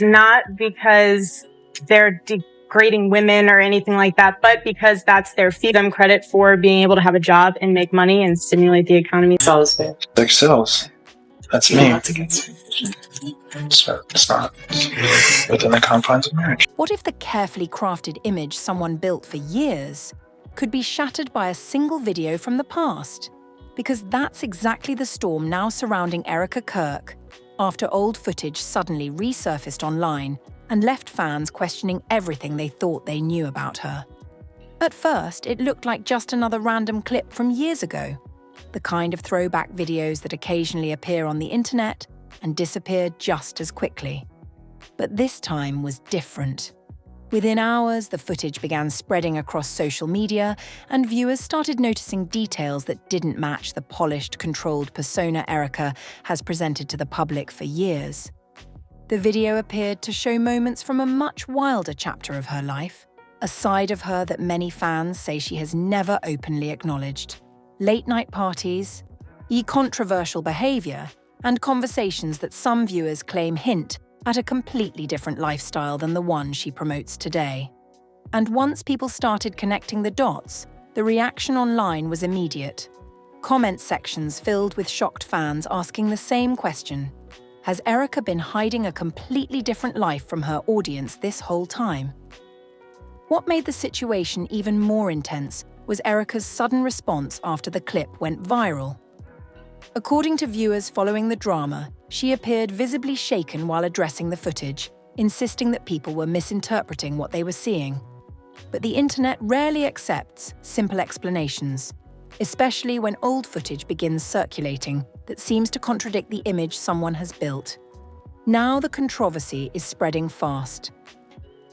not because they're degrading women or anything like that, but because that's their fee. Them credit for being able to have a job and make money and stimulate the economy. Like sales. That's me. That's against me. It's not within the confines of marriage. What if the carefully crafted image someone built for years could be shattered by a single video from the past? Because that's exactly the storm now surrounding Erika Kirk, after old footage suddenly resurfaced online and left fans questioning everything they thought they knew about her. At first, it looked like just another random clip from years ago, the kind of throwback videos that occasionally appear on the internet and disappear just as quickly. But this time was different. Within hours, the footage began spreading across social media, and viewers started noticing details that didn't match the polished, controlled persona Erika has presented to the public for years. The video appeared to show moments from a much wilder chapter of her life, a side of her that many fans say she has never openly acknowledged. Late-night parties, controversial behavior, and conversations that some viewers claim hint at a completely different lifestyle than the one she promotes today. And once people started connecting the dots, the reaction online was immediate. Comment sections filled with shocked fans asking the same question: has Erika been hiding a completely different life from her audience this whole time? What made the situation even more intense was Erika's sudden response after the clip went viral. According to viewers following the drama, she appeared visibly shaken while addressing the footage, insisting that people were misinterpreting what they were seeing. But the internet rarely accepts simple explanations, especially when old footage begins circulating that seems to contradict the image someone has built. Now the controversy is spreading fast,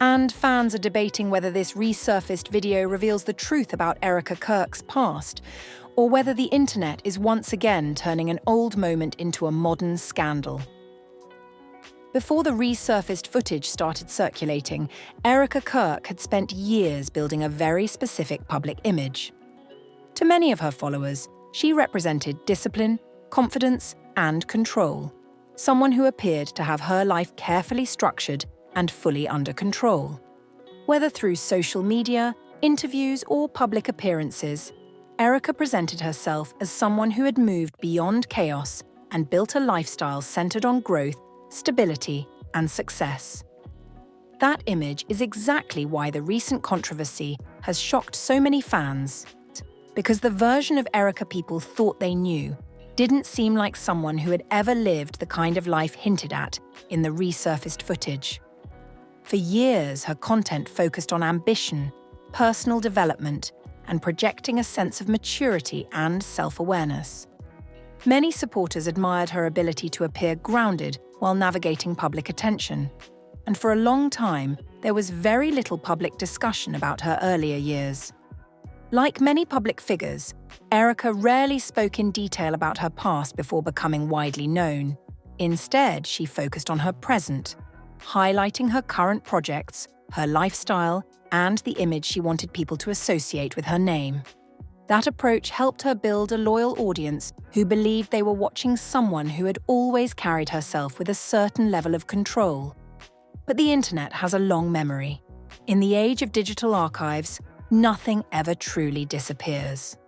and fans are debating whether this resurfaced video reveals the truth about Erika Kirk's past, or whether the internet is once again turning an old moment into a modern scandal. Before the resurfaced footage started circulating, Erika Kirk had spent years building a very specific public image. To many of her followers, she represented discipline, confidence, and control, someone who appeared to have her life carefully structured and fully under control. Whether through social media, interviews, or public appearances, Erika presented herself as someone who had moved beyond chaos and built a lifestyle centered on growth, stability, and success. That image is exactly why the recent controversy has shocked so many fans, because the version of Erika people thought they knew didn't seem like someone who had ever lived the kind of life hinted at in the resurfaced footage. For years, her content focused on ambition, personal development, and projecting a sense of maturity and self-awareness. Many supporters admired her ability to appear grounded while navigating public attention, and for a long time, there was very little public discussion about her earlier years. Like many public figures, Erika rarely spoke in detail about her past before becoming widely known. Instead, she focused on her present, highlighting her current projects, her lifestyle, and the image she wanted people to associate with her name. That approach helped her build a loyal audience who believed they were watching someone who had always carried herself with a certain level of control. But the internet has a long memory. In the age of digital archives, nothing ever truly disappears.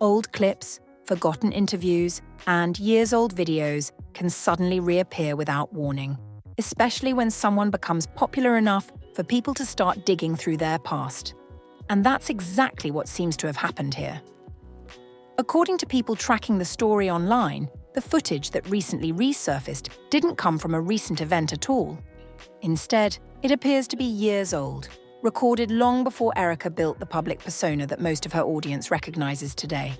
Old clips, forgotten interviews, and years-old videos can suddenly reappear without warning, especially when someone becomes popular enough for people to start digging through their past. And that's exactly what seems to have happened here. According to people tracking the story online, the footage that recently resurfaced didn't come from a recent event at all. Instead, it appears to be years old, recorded long before Erika built the public persona that most of her audience recognizes today.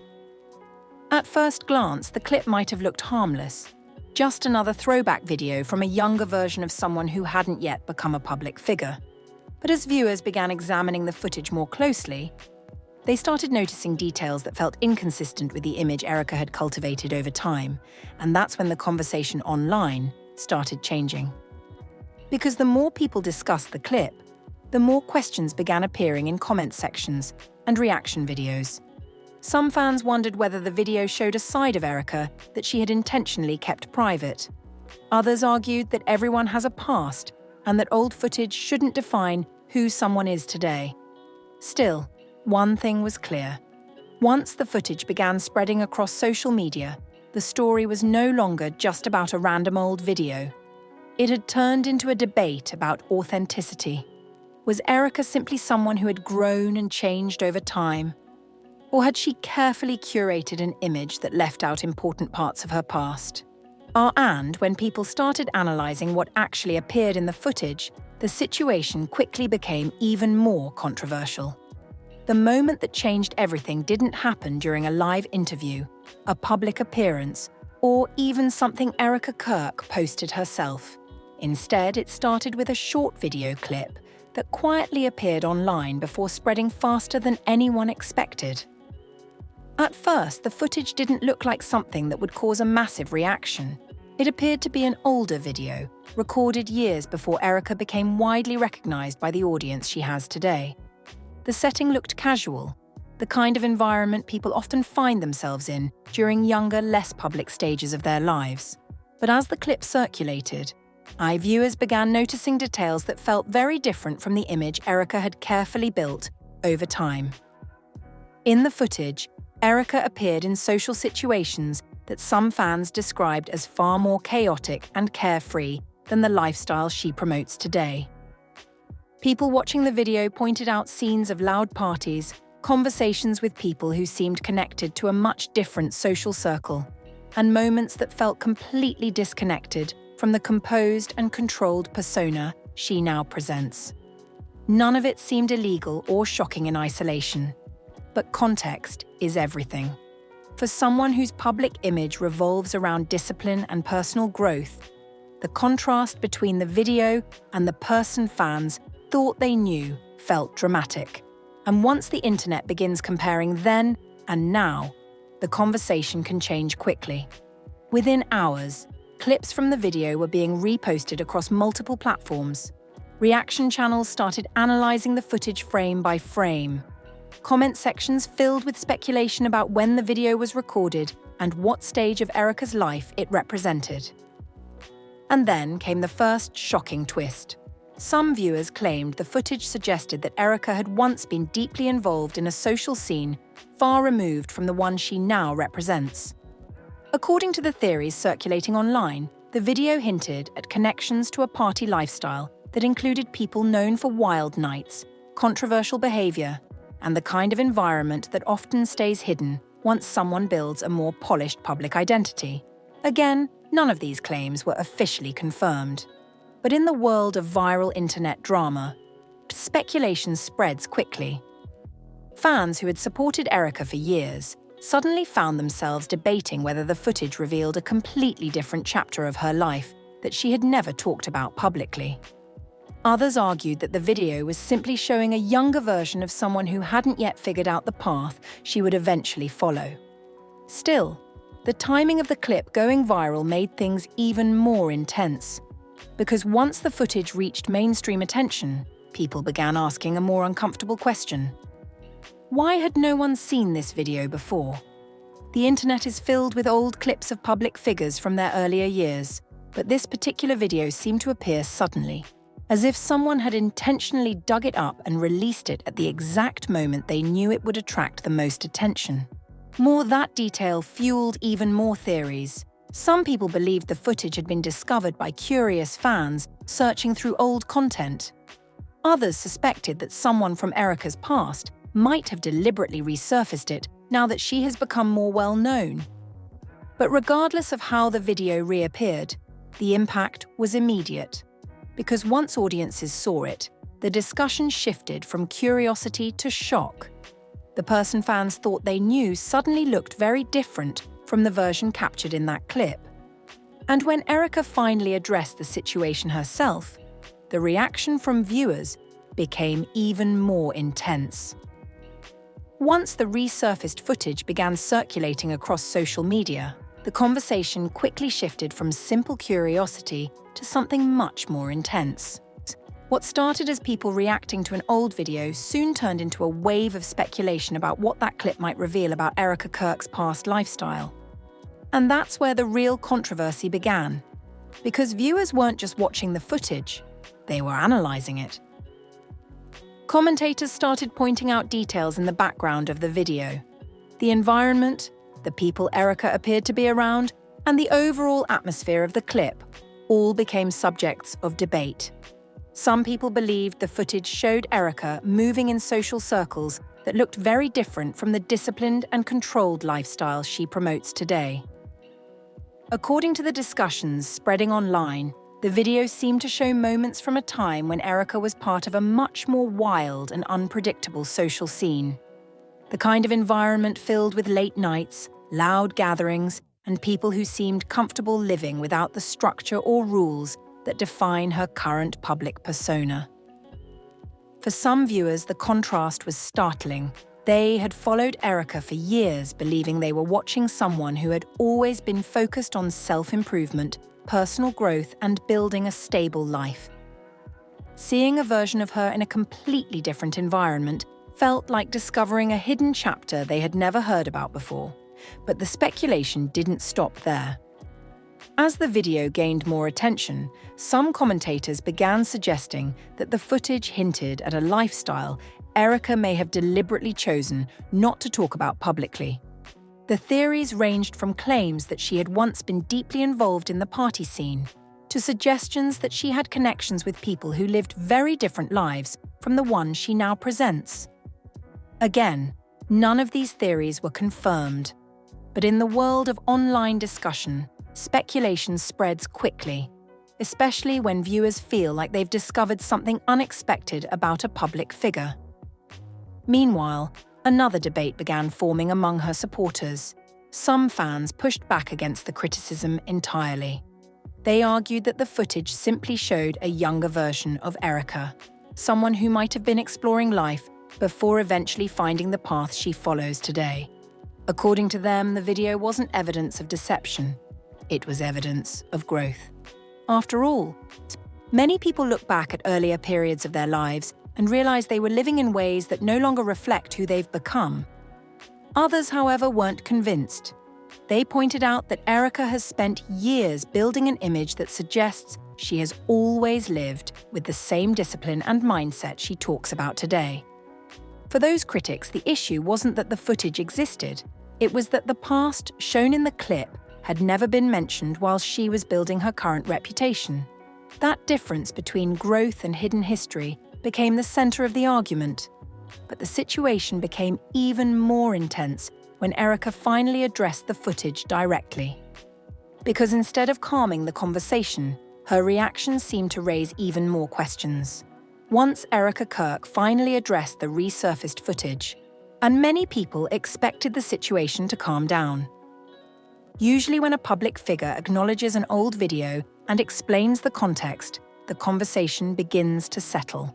At first glance, the clip might have looked harmless, just another throwback video from a younger version of someone who hadn't yet become a public figure. But as viewers began examining the footage more closely, they started noticing details that felt inconsistent with the image Erika had cultivated over time, and that's when the conversation online started changing. Because the more people discussed the clip, the more questions began appearing in comment sections and reaction videos. Some fans wondered whether the video showed a side of Erika that she had intentionally kept private, Others argued that everyone has a past and that old footage shouldn't define who someone is today. Still, one thing was clear. Once the footage began spreading across social media, the story was no longer just about a random old video. It had turned into a debate about authenticity. Was Erika simply someone who had grown and changed over time? Or had she carefully curated an image that left out important parts of her past? And when people started analysing what actually appeared in the footage, the situation quickly became even more controversial. The moment that changed everything didn't happen during a live interview, a public appearance, or even something Erika Kirk posted herself. Instead, it started with a short video clip that quietly appeared online before spreading faster than anyone expected. At first, the footage didn't look like something that would cause a massive reaction. It appeared to be an older video, recorded years before Erika became widely recognised by the audience she has today. The setting looked casual, the kind of environment people often find themselves in during younger, less public stages of their lives. But as the clip circulated, viewers began noticing details that felt very different from the image Erika had carefully built over time. In the footage, Erika appeared in social situations that some fans described as far more chaotic and carefree than the lifestyle she promotes today. People watching the video pointed out scenes of loud parties, conversations with people who seemed connected to a much different social circle, and moments that felt completely disconnected from the composed and controlled persona she now presents. None of it seemed illegal or shocking in isolation, but context is everything. For someone whose public image revolves around discipline and personal growth, the contrast between the video and the person fans thought they knew felt dramatic. And once the internet begins comparing then and now, the conversation can change quickly. Within hours, clips from the video were being reposted across multiple platforms. Reaction channels started analysing the footage frame by frame. Comment sections filled with speculation about when the video was recorded and what stage of Erika's life it represented. And then came the first shocking twist. Some viewers claimed the footage suggested that Erika had once been deeply involved in a social scene far removed from the one she now represents. According to the theories circulating online, the video hinted at connections to a party lifestyle that included people known for wild nights, controversial behaviour, and the kind of environment that often stays hidden once someone builds a more polished public identity. Again, none of these claims were officially confirmed. But in the world of viral internet drama, speculation spreads quickly. Fans who had supported Erika for years suddenly found themselves debating whether the footage revealed a completely different chapter of her life that she had never talked about publicly. Others argued that the video was simply showing a younger version of someone who hadn't yet figured out the path she would eventually follow. Still, the timing of the clip going viral made things even more intense. Because once the footage reached mainstream attention, people began asking a more uncomfortable question. Why had no one seen this video before? The internet is filled with old clips of public figures from their earlier years, but this particular video seemed to appear suddenly, as if someone had intentionally dug it up and released it at the exact moment they knew it would attract the most attention. That detail fueled even more theories. Some people believed the footage had been discovered by curious fans searching through old content. Others suspected that someone from Erika's past might have deliberately resurfaced it now that she has become more well-known. But regardless of how the video reappeared, the impact was immediate. Because once audiences saw it, the discussion shifted from curiosity to shock. The person fans thought they knew suddenly looked very different from the version captured in that clip. And when Erika finally addressed the situation herself, the reaction from viewers became even more intense. Once the resurfaced footage began circulating across social media, the conversation quickly shifted from simple curiosity to something much more intense. What started as people reacting to an old video soon turned into a wave of speculation about what that clip might reveal about Erika Kirk's past lifestyle. And that's where the real controversy began. Because viewers weren't just watching the footage, they were analysing it. Commentators started pointing out details in the background of the video. The environment, the people Erika appeared to be around, and the overall atmosphere of the clip all became subjects of debate. Some people believed the footage showed Erika moving in social circles that looked very different from the disciplined and controlled lifestyle she promotes today. According to the discussions spreading online, the video seemed to show moments from a time when Erika was part of a much more wild and unpredictable social scene. The kind of environment filled with late nights, loud gatherings, and people who seemed comfortable living without the structure or rules that define her current public persona. For some viewers, the contrast was startling. They had followed Erika for years, believing they were watching someone who had always been focused on self-improvement, personal growth, and building a stable life. Seeing a version of her in a completely different environment felt like discovering a hidden chapter they had never heard about before. But the speculation didn't stop there. As the video gained more attention, some commentators began suggesting that the footage hinted at a lifestyle Erika may have deliberately chosen not to talk about publicly. The theories ranged from claims that she had once been deeply involved in the party scene, to suggestions that she had connections with people who lived very different lives from the one she now presents. Again, none of these theories were confirmed. But in the world of online discussion, speculation spreads quickly, especially when viewers feel like they've discovered something unexpected about a public figure. Meanwhile, another debate began forming among her supporters. Some fans pushed back against the criticism entirely. They argued that the footage simply showed a younger version of Erika, someone who might have been exploring life before eventually finding the path she follows today. According to them, the video wasn't evidence of deception. It was evidence of growth. After all, many people look back at earlier periods of their lives and realize they were living in ways that no longer reflect who they've become. Others, however, weren't convinced. They pointed out that Erika has spent years building an image that suggests she has always lived with the same discipline and mindset she talks about today. For those critics, the issue wasn't that the footage existed. It was that the past shown in the clip had never been mentioned while she was building her current reputation. That difference between growth and hidden history became the center of the argument. But the situation became even more intense when Erika finally addressed the footage directly. Because instead of calming the conversation, her reaction seemed to raise even more questions. Once Erika Kirk finally addressed the resurfaced footage, and many people expected the situation to calm down. Usually when a public figure acknowledges an old video and explains the context, the conversation begins to settle.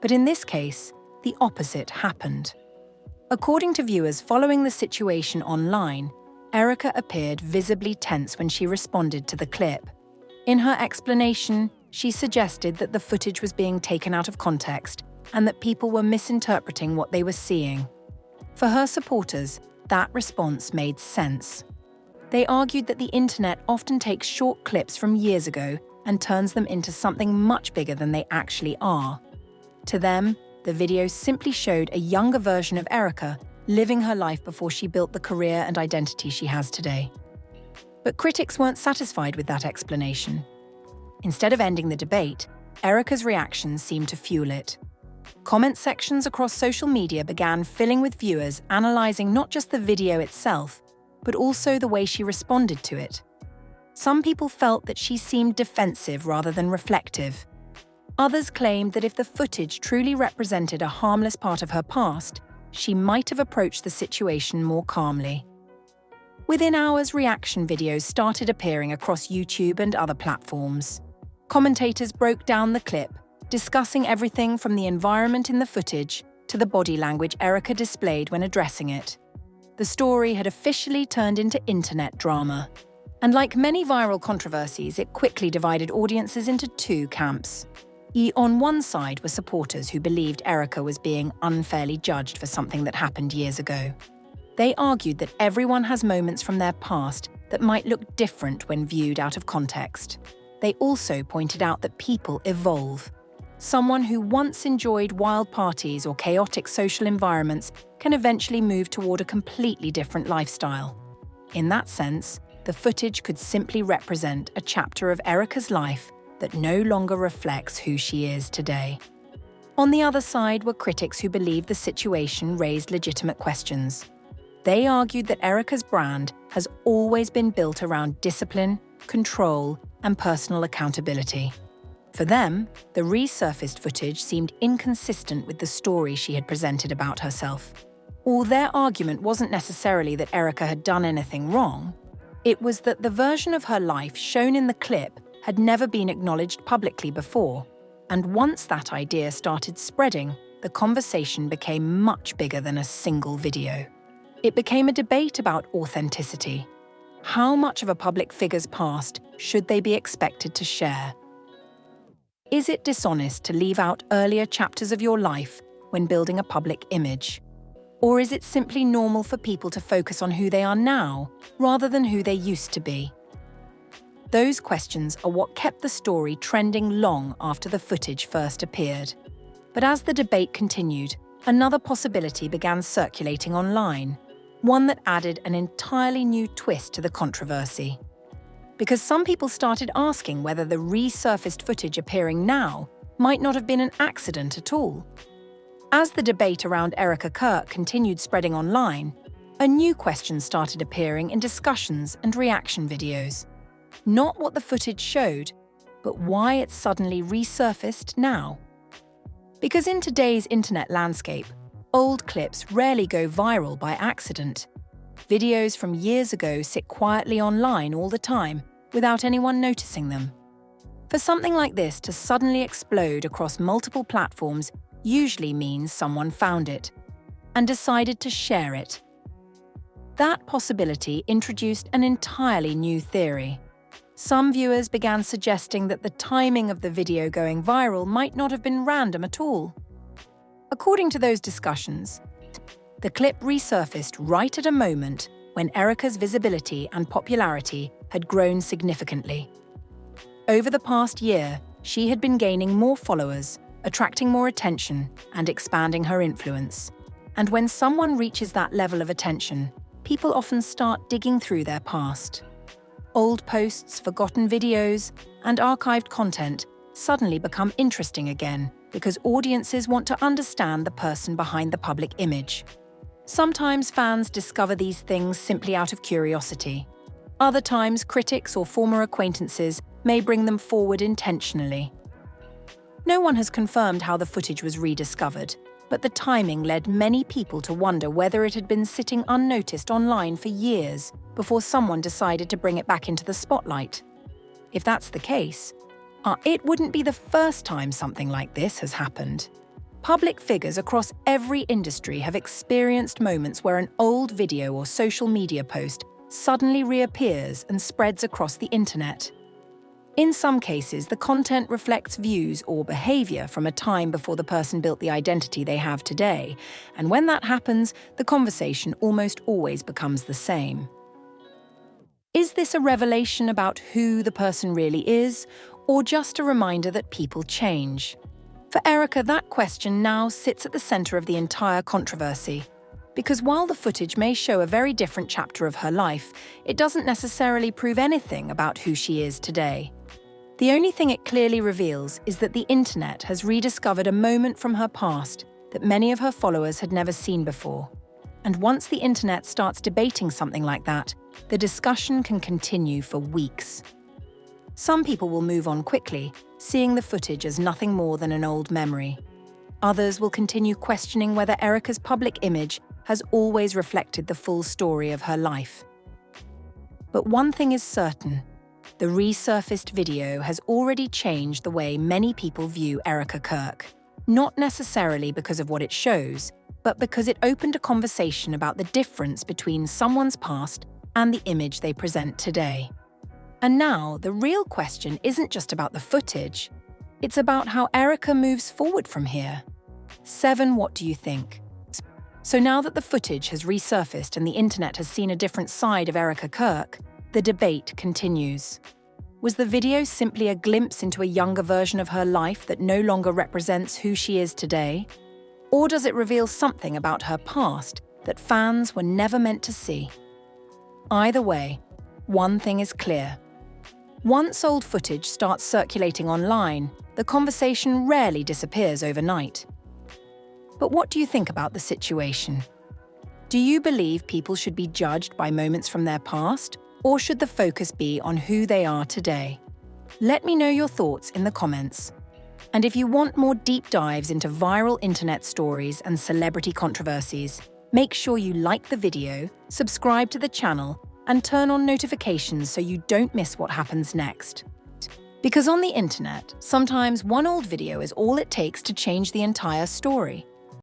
But in this case, the opposite happened. According to viewers following the situation online, Erika appeared visibly tense when she responded to the clip. In her explanation, she suggested that the footage was being taken out of context and that people were misinterpreting what they were seeing. For her supporters, that response made sense. They argued that the internet often takes short clips from years ago and turns them into something much bigger than they actually are. To them, the video simply showed a younger version of Erika living her life before she built the career and identity she has today. But critics weren't satisfied with that explanation. Instead of ending the debate, Erika's reactions seemed to fuel it. Comment sections across social media began filling with viewers analysing not just the video itself, but also the way she responded to it. Some people felt that she seemed defensive rather than reflective. Others claimed that if the footage truly represented a harmless part of her past, she might have approached the situation more calmly. Within hours, reaction videos started appearing across YouTube and other platforms. Commentators broke down the clip, discussing everything from the environment in the footage to the body language Erika displayed when addressing it. The story had officially turned into internet drama. And like many viral controversies, it quickly divided audiences into two camps. On one side were supporters who believed Erika was being unfairly judged for something that happened years ago. They argued that everyone has moments from their past that might look different when viewed out of context. They also pointed out that people evolve. Someone who once enjoyed wild parties or chaotic social environments can eventually move toward a completely different lifestyle. In that sense, the footage could simply represent a chapter of Erika's life that no longer reflects who she is today. On the other side were critics who believed the situation raised legitimate questions. They argued that Erika's brand has always been built around discipline, control, and personal accountability. For them, the resurfaced footage seemed inconsistent with the story she had presented about herself. Or their argument wasn't necessarily that Erika had done anything wrong. It was that the version of her life shown in the clip had never been acknowledged publicly before. And once that idea started spreading, the conversation became much bigger than a single video. It became a debate about authenticity. How much of a public figure's past should they be expected to share? Is it dishonest to leave out earlier chapters of your life when building a public image? Or is it simply normal for people to focus on who they are now rather than who they used to be? Those questions are what kept the story trending long after the footage first appeared. But as the debate continued, another possibility began circulating online, one that added an entirely new twist to the controversy. Because some people started asking whether the resurfaced footage appearing now might not have been an accident at all. As the debate around Erika Kirk continued spreading online, a new question started appearing in discussions and reaction videos. Not what the footage showed, but why it suddenly resurfaced now. Because in today's internet landscape, old clips rarely go viral by accident. Videos from years ago sit quietly online all the time without anyone noticing them. For something like this to suddenly explode across multiple platforms usually means someone found it and decided to share it. That possibility introduced an entirely new theory. Some viewers began suggesting that the timing of the video going viral might not have been random at all. According to those discussions, the clip resurfaced right at a moment when Erika's visibility and popularity had grown significantly. Over the past year, she had been gaining more followers, attracting more attention, and expanding her influence. And when someone reaches that level of attention, people often start digging through their past. Old posts, forgotten videos, and archived content suddenly become interesting again because audiences want to understand the person behind the public image. Sometimes fans discover these things simply out of curiosity. Other times, critics or former acquaintances may bring them forward intentionally. No one has confirmed how the footage was rediscovered, but the timing led many people to wonder whether it had been sitting unnoticed online for years before someone decided to bring it back into the spotlight. If that's the case, it wouldn't be the first time something like this has happened. Public figures across every industry have experienced moments where an old video or social media post suddenly reappears and spreads across the internet. In some cases, the content reflects views or behavior from a time before the person built the identity they have today, and when that happens, the conversation almost always becomes the same. Is this a revelation about who the person really is, or just a reminder that people change? For Erika, that question now sits at the center of the entire controversy. Because while the footage may show a very different chapter of her life, it doesn't necessarily prove anything about who she is today. The only thing it clearly reveals is that the internet has rediscovered a moment from her past that many of her followers had never seen before. And once the internet starts debating something like that, the discussion can continue for weeks. Some people will move on quickly, seeing the footage as nothing more than an old memory. Others will continue questioning whether Erika's public image has always reflected the full story of her life. But one thing is certain. The resurfaced video has already changed the way many people view Erika Kirk, not necessarily because of what it shows, but because it opened a conversation about the difference between someone's past and the image they present today. And now, the real question isn't just about the footage, it's about how Erika moves forward from here. 7, what do you think? So now that the footage has resurfaced and the internet has seen a different side of Erika Kirk, The debate continues. Was the video simply a glimpse into a younger version of her life that no longer represents who she is today? Or does it reveal something about her past that fans were never meant to see? Either way, one thing is clear. Once old footage starts circulating online, the conversation rarely disappears overnight. But what do you think about the situation? Do you believe people should be judged by moments from their past, or should the focus be on who they are today? Let me know your thoughts in the comments. And if you want more deep dives into viral internet stories and celebrity controversies, make sure you like the video, subscribe to the channel, and turn on notifications so you don't miss what happens next. Because on the internet, sometimes one old video is all it takes to change the entire story.